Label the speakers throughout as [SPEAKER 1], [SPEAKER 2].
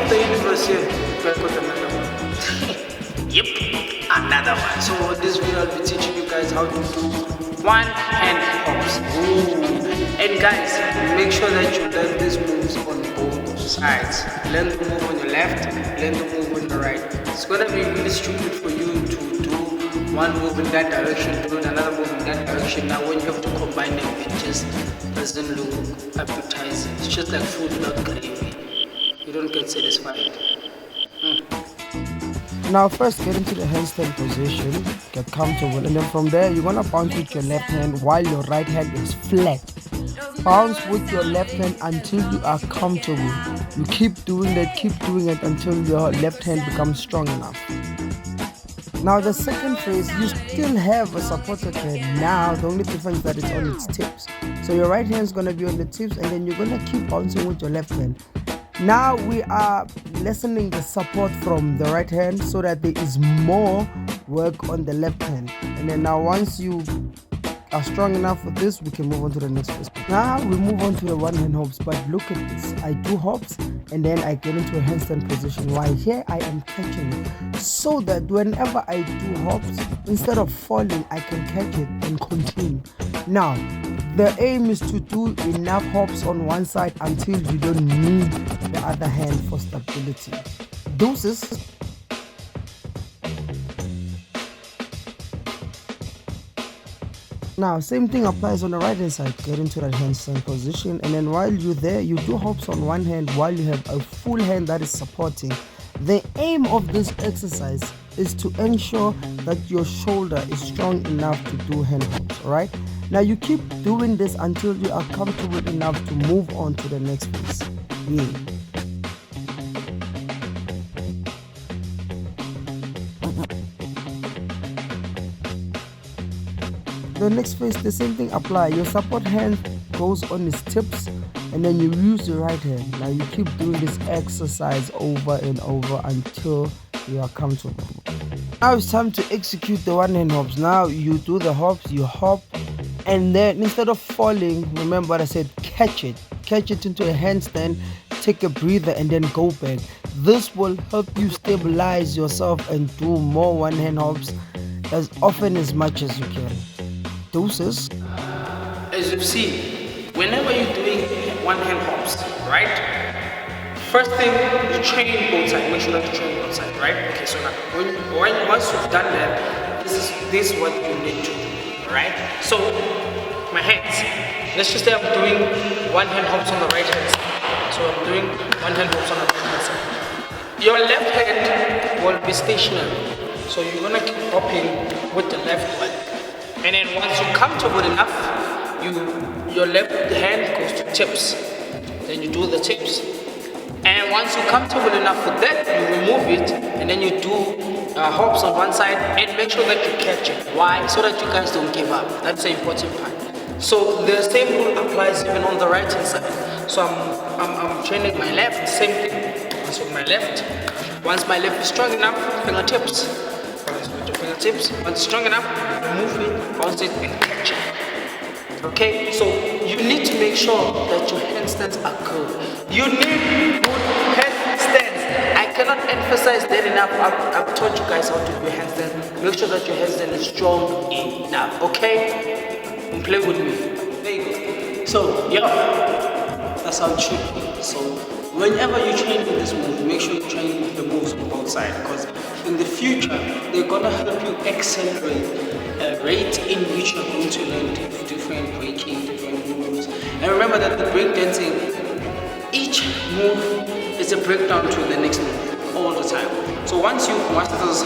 [SPEAKER 1] the universe here. Back with another one. Yep, another one. So in this video I'll be teaching you guys how to do one hand hops. Ooh. And guys, make sure that you learn these moves on both sides. Learn the move on your left, learn the move on the right. It's gonna be really stupid for you to do one move in that direction, do another move in that direction. Now when you have to combine them, it just doesn't look appetizing. It's just like food without gravy. You don't get satisfied.
[SPEAKER 2] Now first get into the handstand position, get comfortable, and then from there you're gonna bounce with your left hand while your right hand is flat. Bounce with your left hand until you are comfortable. You keep doing it until your left hand becomes strong enough. Now the second phase, you still have a supported hand. Now the only difference that it's on its tips. So your right hand is gonna be on the tips, and then you're gonna keep bouncing with your left hand. Now we are lessening the support from the right hand so that there is more work on the left hand. And then now once you are strong enough for this, we can move on to the next phase. Now we move on to the one hand hops, but look at this. I do hops and then I get into a handstand position. While here I am catching it, so that whenever I do hops, instead of falling, I can catch it and continue. Now the aim is to do enough hops on one side until you don't need the other hand for stability. Deuces. Now same thing applies on the right hand side. Get into that handstand position, and then while you're there, you do hops on one hand while you have a full hand that is supporting. The aim of this exercise is to ensure that your shoulder is strong enough to do hand hops. Alright, now you keep doing this until you are comfortable enough to move on to the next phase. Yeah. The next phase, the same thing apply. Your support hand goes on its tips, and then you use your right hand. Now you keep doing this exercise over and over until you are comfortable. Now it's time to execute the one hand hops. Now you do the hops, you hop, and then instead of falling, remember what I said, catch it into a handstand, take a breather, and then go back. This will help you stabilize yourself and do more one hand hops as often as much as you can. Doses.
[SPEAKER 1] As you've seen, whenever you're doing one hand hops, right? First thing, you train both sides. Make sure that you train both sides, right? Okay, so now once you've done that, this is what you need to do, right? So my hands. Let's just say I'm doing one hand hops on the right hand side. So I'm doing one hand hops on the right hand side. Your left hand will be stationary. So you're gonna keep hopping with the left one. And then once you're comfortable enough, your left hand goes to tips. Then you do the tips. And once you're comfortable enough with that, you remove it, and then you do hops on one side, and make sure that you catch it. Why? So that you guys don't give up. That's the important part. So the same rule applies even on the right hand side. So I'm training my left, same thing. Once with my left. Once my left is strong enough, fingertips. Fingertips. Once it's strong enough, remove it, bounce it, and catch it. Okay, so you need to make sure that your handstands are good. You need good handstands. I cannot emphasize that enough. I've taught you guys how to do handstands. Make sure that your handstand is strong enough. Okay, and play with me. There you go. So yeah, that's how it should be. So whenever you train with this move, make sure you train with the moves on both sides, because in the future they're gonna help you accelerate rate in which you're going to learn different breaking, different moves. And remember that the breakdancing, each move is a breakdown to the next move all the time. So once you master those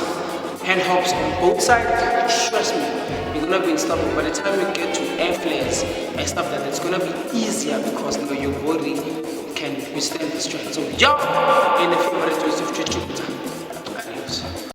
[SPEAKER 1] hand hops on both sides, trust me, you're gonna be unstoppable. By the time you get to air flares and stuff like that, it's gonna be easier because your body can withstand the strain. So yeah, in the favorite ways of